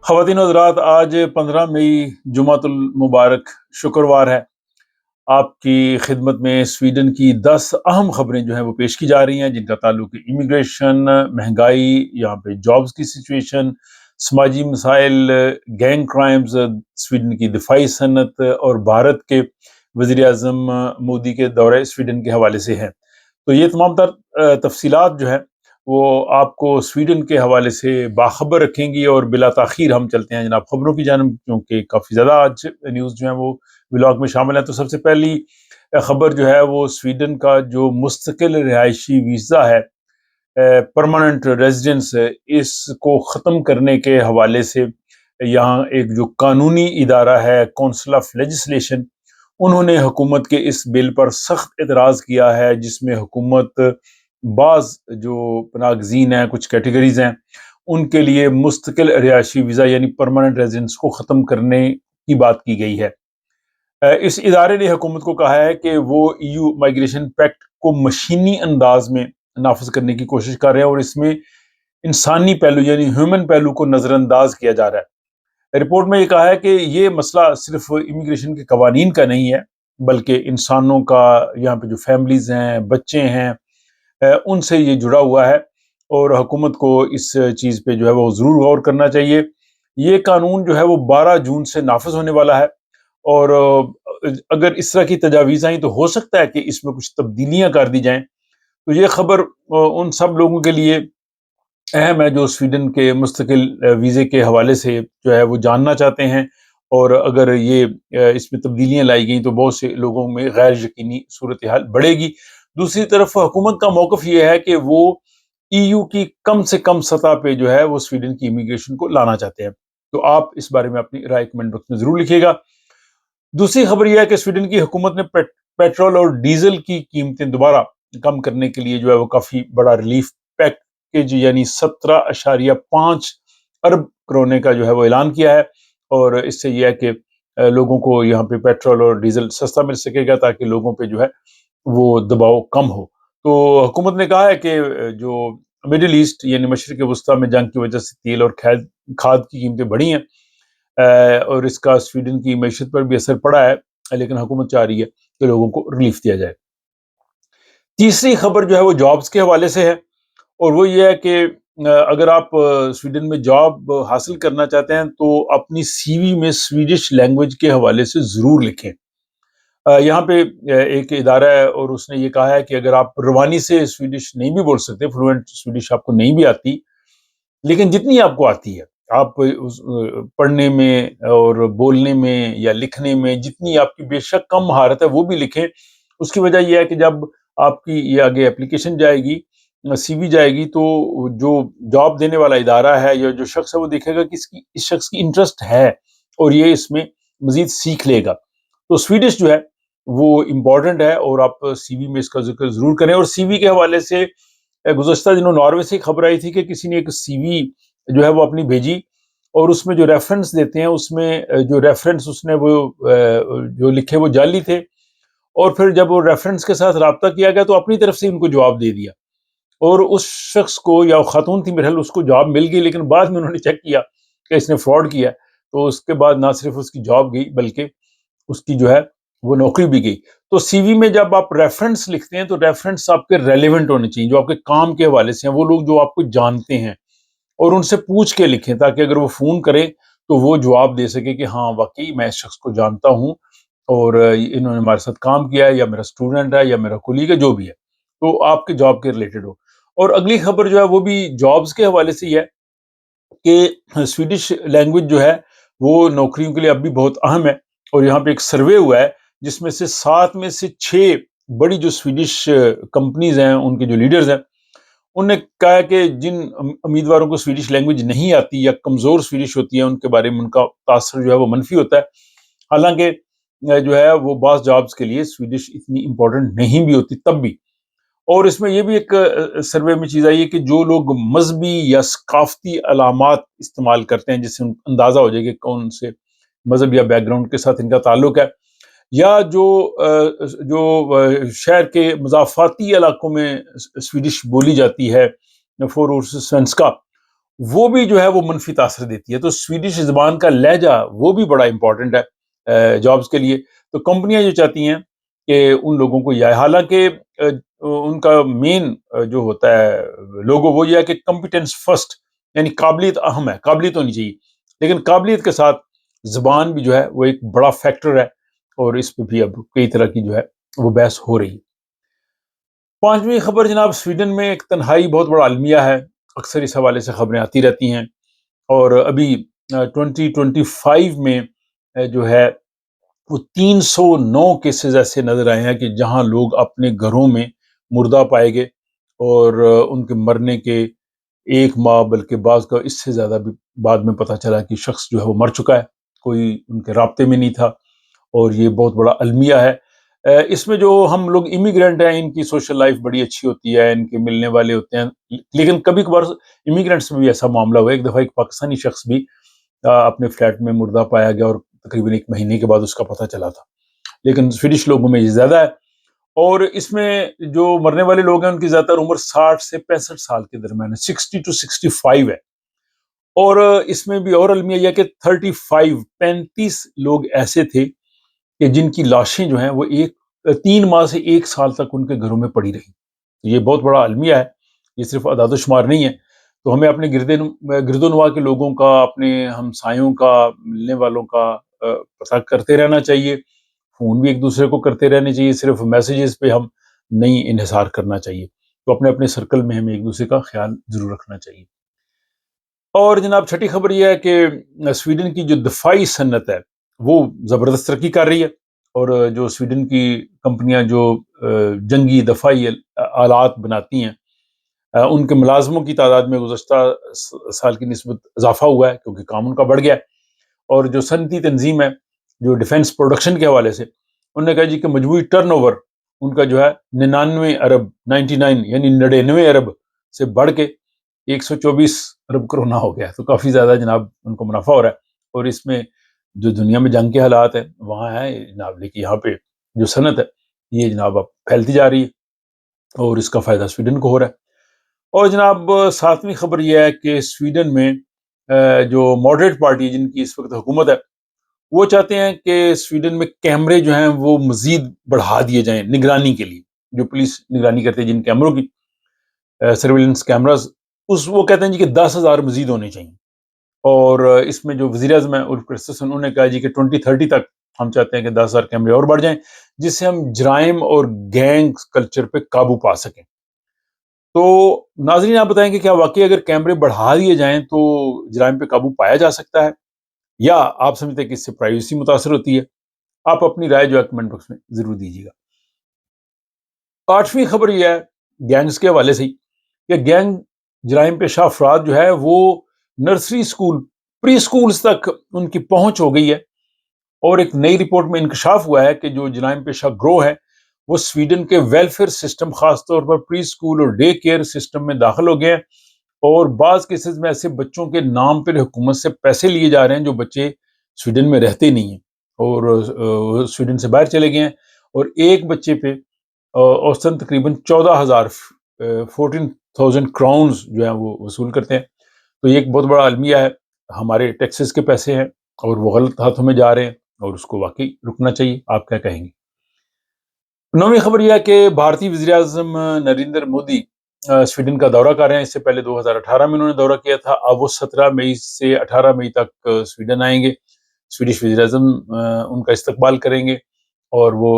خواتین و حضرات، آج 15 مئی جمعۃ المبارک شکروار ہے۔ آپ کی خدمت میں سویڈن کی 10 اہم خبریں جو ہیں وہ پیش کی جا رہی ہیں، جن کا تعلق امیگریشن، مہنگائی، یہاں پہ جابز کی سچویشن، سماجی مسائل، گینگ کرائمز، سویڈن کی دفاعی صنعت اور بھارت کے وزیر اعظم مودی کے دورہ سویڈن کے حوالے سے ہیں۔ تو یہ تمام تر تفصیلات جو ہیں وہ آپ کو سویڈن کے حوالے سے باخبر رکھیں گی، اور بلا تاخیر ہم چلتے ہیں جناب خبروں کی جانب، کیونکہ کافی زیادہ آج نیوز جو ہیں وہ ولاگ میں شامل ہیں۔ تو سب سے پہلی خبر جو ہے وہ سویڈن کا جو مستقل رہائشی ویزا ہے، پرماننٹ ریزیڈنس، اس کو ختم کرنے کے حوالے سے یہاں ایک جو قانونی ادارہ ہے کونسل آف لیجسلیشن، انہوں نے حکومت کے اس بل پر سخت اعتراض کیا ہے، جس میں حکومت بعض جو پناہ گزین ہیں، کچھ کیٹیگریز ہیں، ان کے لیے مستقل رہائشی ویزا یعنی پرماننٹ ریزیڈنس کو ختم کرنے کی بات کی گئی ہے۔ اس ادارے نے حکومت کو کہا ہے کہ وہ EU مائیگریشن پیکٹ کو مشینی انداز میں نافذ کرنے کی کوشش کر رہے ہیں، اور اس میں انسانی پہلو یعنی ہیومن پہلو کو نظر انداز کیا جا رہا ہے۔ رپورٹ میں یہ کہا ہے کہ یہ مسئلہ صرف امیگریشن کے قوانین کا نہیں ہے، بلکہ انسانوں کا، یہاں پہ جو فیملیز ہیں، بچے ہیں، ان سے یہ جڑا ہوا ہے، اور حکومت کو اس چیز پہ جو ہے وہ ضرور غور کرنا چاہیے۔ یہ قانون جو ہے وہ 12 جون سے نافذ ہونے والا ہے، اور اگر اس طرح کی تجاویز آئیں تو ہو سکتا ہے کہ اس میں کچھ تبدیلیاں کر دی جائیں۔ تو یہ خبر ان سب لوگوں کے لیے اہم ہے جو سویڈن کے مستقل ویزے کے حوالے سے جو ہے وہ جاننا چاہتے ہیں، اور اگر یہ اس میں تبدیلیاں لائی گئیں تو بہت سے لوگوں میں غیر یقینی صورتحال بڑھے گی۔ دوسری طرف حکومت کا موقف یہ ہے کہ وہ EU کی کم سے کم سطح پہ جو ہے وہ سویڈن کی امیگریشن کو لانا چاہتے ہیں۔ تو آپ اس بارے میں اپنی رائے کمنٹ باکس میں ضرور لکھیے گا۔ دوسری خبر یہ ہے کہ سویڈن کی حکومت نے پیٹرول اور ڈیزل کی قیمتیں دوبارہ کم کرنے کے لیے جو ہے وہ کافی بڑا ریلیف پیکیج یعنی 17.5 ارب کرونے کا جو ہے وہ اعلان کیا ہے، اور اس سے یہ ہے کہ لوگوں کو یہاں پہ پیٹرول اور ڈیزل سستا مل سکے گا، تاکہ لوگوں پہ جو ہے وہ دباؤ کم ہو۔ تو حکومت نے کہا ہے کہ جو مڈل ایسٹ یعنی مشرق وسطیٰ میں جنگ کی وجہ سے تیل اور کھاد کی قیمتیں بڑھی ہیں، اور اس کا سویڈن کی معیشت پر بھی اثر پڑا ہے، لیکن حکومت چاہ رہی ہے کہ لوگوں کو ریلیف دیا جائے۔ تیسری خبر جو ہے وہ جابز کے حوالے سے ہے، اور وہ یہ ہے کہ اگر آپ سویڈن میں جاب حاصل کرنا چاہتے ہیں تو اپنی CV میں سویڈش لینگویج کے حوالے سے ضرور لکھیں۔ یہاں پہ ایک ادارہ ہے، اور اس نے یہ کہا ہے کہ اگر آپ روانی سے سویڈش نہیں بھی بول سکتے، فلوئنٹ سویڈش آپ کو نہیں بھی آتی، لیکن جتنی آپ کو آتی ہے، آپ پڑھنے میں اور بولنے میں یا لکھنے میں جتنی آپ کی بے شک کم مہارت ہے وہ بھی لکھیں۔ اس کی وجہ یہ ہے کہ جب آپ کی یہ آگے اپلیکیشن جائے گی، CV جائے گی، تو جو جاب دینے والا ادارہ ہے یا جو شخص ہے وہ دیکھے گا کہ اس شخص کی انٹرسٹ ہے، اور یہ اس میں مزید سیکھ لے گا۔ تو سویڈش جو ہے وہ امپورٹنٹ ہے، اور آپ CV میں اس کا ذکر ضرور کریں۔ اور CV کے حوالے سے گزشتہ دنوں ناروے سے خبر آئی تھی کہ کسی نے ایک CV جو ہے وہ اپنی بھیجی، اور اس میں جو ریفرنس دیتے ہیں، اس میں جو ریفرنس اس نے وہ جو لکھے وہ جعلی تھے، اور پھر جب وہ ریفرنس کے ساتھ رابطہ کیا گیا تو اپنی طرف سے ان کو جواب دے دیا، اور اس شخص کو، یا خاتون تھی میرے خیال، اس کو جواب مل گئی، لیکن بعد میں انہوں نے چیک کیا کہ اس نے فراڈ کیا، تو اس کے بعد نہ صرف اس کی جاب گئی بلکہ اس کی جو ہے وہ نوکری بھی گئی۔ تو CV میں جب آپ ریفرنس لکھتے ہیں تو ریفرنس آپ کے ریلیونٹ ہونے چاہیے، جو آپ کے کام کے حوالے سے ہیں، وہ لوگ جو آپ کو جانتے ہیں، اور ان سے پوچھ کے لکھیں، تاکہ اگر وہ فون کرے تو وہ جواب دے سکے کہ ہاں واقعی میں اس شخص کو جانتا ہوں، اور انہوں نے ہمارے ساتھ کام کیا ہے، یا میرا اسٹوڈنٹ ہے، یا میرا کولیگ ہے، جو بھی ہے، تو آپ کے جاب کے ریلیٹڈ ہو۔ اور اگلی خبر جو ہے وہ بھی جابز کے حوالے سے ہی ہے کہ سویڈش لینگویج جو ہے وہ نوکریوں کے لیے اب بھی بہت اہم ہے، اور یہاں پہ ایک سروے ہوا ہے جس میں سے 7 میں سے 6 بڑی جو سویڈش کمپنیز ہیں، ان کے جو لیڈرز ہیں، انہوں نے کہا ہے کہ جن امیدواروں کو سویڈش لینگویج نہیں آتی یا کمزور سویڈش ہوتی ہے، ان کے بارے میں ان کا تاثر جو ہے وہ منفی ہوتا ہے، حالانکہ جو ہے وہ بعض جابز کے لیے سویڈش اتنی امپورٹنٹ نہیں بھی ہوتی تب بھی۔ اور اس میں یہ بھی ایک سروے میں چیز آئی ہے کہ جو لوگ مذہبی یا ثقافتی علامات استعمال کرتے ہیں، جس سے اندازہ ہو جائے کہ کون سے مذہب یا بیک گراؤنڈ کے ساتھ ان کا تعلق ہے، یا جو شہر کے مضافاتی علاقوں میں سویڈش بولی جاتی ہے، فور سوینسکا، وہ بھی جو ہے وہ منفی تاثر دیتی ہے. تو سویڈش زبان کا لہجہ وہ بھی بڑا امپورٹنٹ ہے جابس کے لیے. تو کمپنیاں جو چاہتی ہیں کہ ان لوگوں کو یہ، حالانکہ ان کا مین جو ہوتا ہے لوگو وہ یہ ہے کہ کمپیٹنس فرسٹ، یعنی قابلیت اہم ہے، قابلیت ہونی چاہیے، لیکن قابلیت کے ساتھ زبان بھی جو ہے وہ ایک بڑا فیکٹر ہے، اور اس پہ بھی اب کئی طرح کی جو ہے وہ بحث ہو رہی ہے. پانچویں خبر جناب، سویڈن میں ایک تنہائی بہت بڑا المیہ ہے. اکثر اس حوالے سے خبریں آتی رہتی ہیں، اور ابھی 2025 میں جو ہے وہ 309 کیسز ایسے نظر آئے ہیں کہ جہاں لوگ اپنے گھروں میں مردہ پائے گئے، اور ان کے مرنے کے 1 ماہ بلکہ بعض کا اس سے زیادہ بھی بعد میں پتہ چلا کہ شخص جو ہے وہ مر چکا ہے، کوئی ان کے رابطے میں نہیں تھا. اور یہ بہت بڑا المیہ ہے. اس میں جو ہم لوگ امیگرینٹ ہیں، ان کی سوشل لائف بڑی اچھی ہوتی ہے، ان کے ملنے والے ہوتے ہیں، لیکن کبھی کبھار امیگرینٹس میں بھی ایسا معاملہ ہوا. ایک دفعہ ایک پاکستانی شخص بھی اپنے فلیٹ میں مردہ پایا گیا، اور تقریباً 1 مہینے کے بعد اس کا پتہ چلا تھا. لیکن سویڈش لوگوں میں یہ زیادہ ہے. اور اس میں جو مرنے والے لوگ ہیں ان کی زیادہ تر عمر 60 سے 65 سال کے درمیان ہے، 60 to 65 ہے. اور اس میں بھی اور المیہ یہ کہ 35 لوگ ایسے تھے کہ جن کی لاشیں جو ہیں وہ 3 ماہ سے 1 سال تک ان کے گھروں میں پڑی رہی. یہ بہت بڑا المیہ ہے، یہ صرف اعداد و شمار نہیں ہے. تو ہمیں اپنے گرد و نواح کے لوگوں کا، اپنے ہمسایوں کا، ملنے والوں کا پتہ کرتے رہنا چاہیے. فون بھی ایک دوسرے کو کرتے رہنے چاہیے، صرف میسیجز پہ ہم نہیں انحصار کرنا چاہیے. تو اپنے اپنے سرکل میں ہمیں ایک دوسرے کا خیال ضرور رکھنا چاہیے. اور جناب چھٹی خبر یہ ہے کہ سویڈن کی جو دفاعی صنعت ہے وہ زبردست ترقی کر رہی ہے. اور جو سویڈن کی کمپنیاں جو جنگی دفاعی آلات بناتی ہیں، ان کے ملازموں کی تعداد میں گزشتہ سال کی نسبت اضافہ ہوا ہے، کیونکہ کام ان کا بڑھ گیا ہے. اور جو صنعتی تنظیم ہے جو ڈیفنس پروڈکشن کے حوالے سے، انہوں نے کہا جی کہ مجموعی ٹرن اوور ان کا جو ہے 99 ارب 99 یعنی 99 ارب سے بڑھ کے 124 ارب کرونا ہو گیا. تو کافی زیادہ جناب ان کو منافع ہو رہا ہے. اور اس میں جو دنیا میں جنگ کے حالات ہیں وہاں ہے جناب، لیکن یہاں پہ جو صنعت ہے یہ جناب اب پھیلتی جا رہی ہے، اور اس کا فائدہ سویڈن کو ہو رہا ہے. اور جناب ساتویں خبر یہ ہے کہ سویڈن میں جو ماڈریٹ پارٹی جن کی اس وقت حکومت ہے، وہ چاہتے ہیں کہ سویڈن میں کیمرے جو ہیں وہ مزید بڑھا دیے جائیں نگرانی کے لیے. جو پولیس نگرانی کرتے ہیں جن کیمروں کی، سرویلنس کیمراز، وہ کہتے ہیں جی کہ 10,000 مزید ہونے چاہیے. اور اس میں جو وزیر اعظم ہیں الف کرسٹرسن، انہوں نے کہا جی کہ 2030 تک ہم چاہتے ہیں کہ 10,000 کیمرے اور بڑھ جائیں، جس سے ہم جرائم اور گینگ کلچر پہ قابو پا سکیں. تو ناظرین آپ بتائیں کہ کیا واقعی اگر کیمرے بڑھا دیے جائیں تو جرائم پہ قابو پایا جا سکتا ہے، یا آپ سمجھتے ہیں کہ اس سے پرائیویسی متاثر ہوتی ہے؟ آپ اپنی رائے جو ہے کمنٹ باکس میں ضرور دیجیے گا. آٹھویں خبر یہ ہے گینگز کے حوالے سے ہی کہ گینگ جرائم پیشہ افراد جو ہے وہ نرسری اسکول، پری اسکولز تک ان کی پہنچ ہو گئی ہے. اور ایک نئی رپورٹ میں انکشاف ہوا ہے کہ جو جرائم پیشہ گروہ ہے وہ سویڈن کے ویلفیئر سسٹم، خاص طور پر پری اسکول اور ڈے کیئر سسٹم میں داخل ہو گئے ہیں. اور بعض کیسز میں ایسے بچوں کے نام پر حکومت سے پیسے لیے جا رہے ہیں جو بچے سویڈن میں رہتے نہیں ہیں اور سویڈن سے باہر چلے گئے ہیں. اور ایک بچے پہ اوسطاً تقریباً 14,000 14,000 کراؤنز جو ہیں وہ وصول کرتے ہیں. تو یہ ایک بہت بڑا المیہ ہے. ہمارے ٹیکسز کے پیسے ہیں اور وہ غلط ہاتھوں میں جا رہے ہیں، اور اس کو واقعی رکنا چاہیے. آپ کیا کہیں گے؟ نویں خبر یہ ہے کہ بھارتی وزیر اعظم نریندر مودی سویڈن کا دورہ کر رہے ہیں. اس سے پہلے 2018 میں انہوں نے دورہ کیا تھا. اب وہ 17 مئی سے 18 مئی تک سویڈن آئیں گے. سویڈش وزیر اعظم ان کا استقبال کریں گے، اور وہ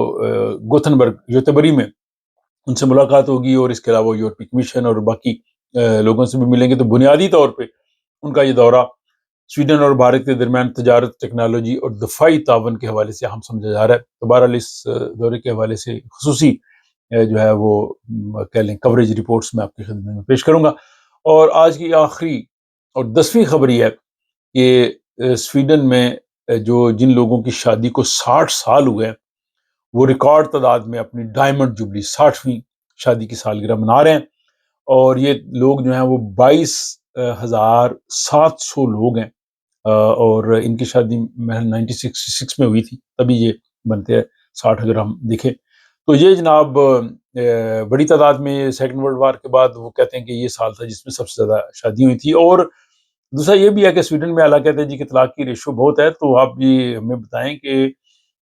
گوتھنبرگ یوتبری میں ان سے ملاقات ہوگی. اور اس کے علاوہ یورپی کمیشن اور باقی لوگوں سے بھی ملیں گے. تو بنیادی طور پہ ان کا یہ دورہ سویڈن اور بھارت کے درمیان تجارت، ٹیکنالوجی اور دفاعی تعاون کے حوالے سے ہم سمجھا جا رہا ہے. تو بہرحال اس دورے کے حوالے سے خصوصی جو ہے وہ کہہ لیں کوریج رپورٹس میں آپ کی خدمت میں پیش کروں گا. اور آج کی آخری اور 10ویں خبر یہ ہے کہ سویڈن میں جن لوگوں کی شادی کو 60 سال ہوئے ہیں وہ ریکارڈ تعداد میں اپنی ڈائمنڈ جبلی 60ویں شادی کی سالگرہ منا رہے ہیں. اور یہ لوگ جو ہیں وہ 22,700 لوگ ہیں. اور ان کی شادی محل 1966 میں ہوئی تھی، تبھی یہ بنتے ہیں 60 اگر ہم دیکھیں. تو یہ جناب بڑی تعداد میں سیکنڈ ورلڈ وار کے بعد وہ کہتے ہیں کہ یہ سال تھا جس میں سب سے زیادہ شادی ہوئی تھی. اور دوسرا یہ بھی ہے کہ سویڈن میں اللہ کہتے ہیں جی کہ طلاق کی ریشو بہت ہے، تو آپ یہ ہمیں بتائیں کہ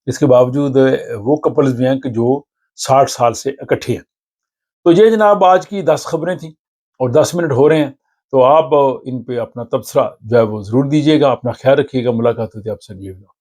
اس کے باوجود وہ کپلز بھی ہیں کہ جو 60 سال سے اکٹھے ہیں۔ تو یہ جناب آج کی 10 خبریں تھیں اور 10 منٹ ہو رہے ہیں، تو آپ ان پہ اپنا تبصرہ جو ہے وہ ضرور دیجیے گا، اپنا خیال رکھیے گا، ملاقات ہوتی ہے آپ سے اگلی ویڈیو۔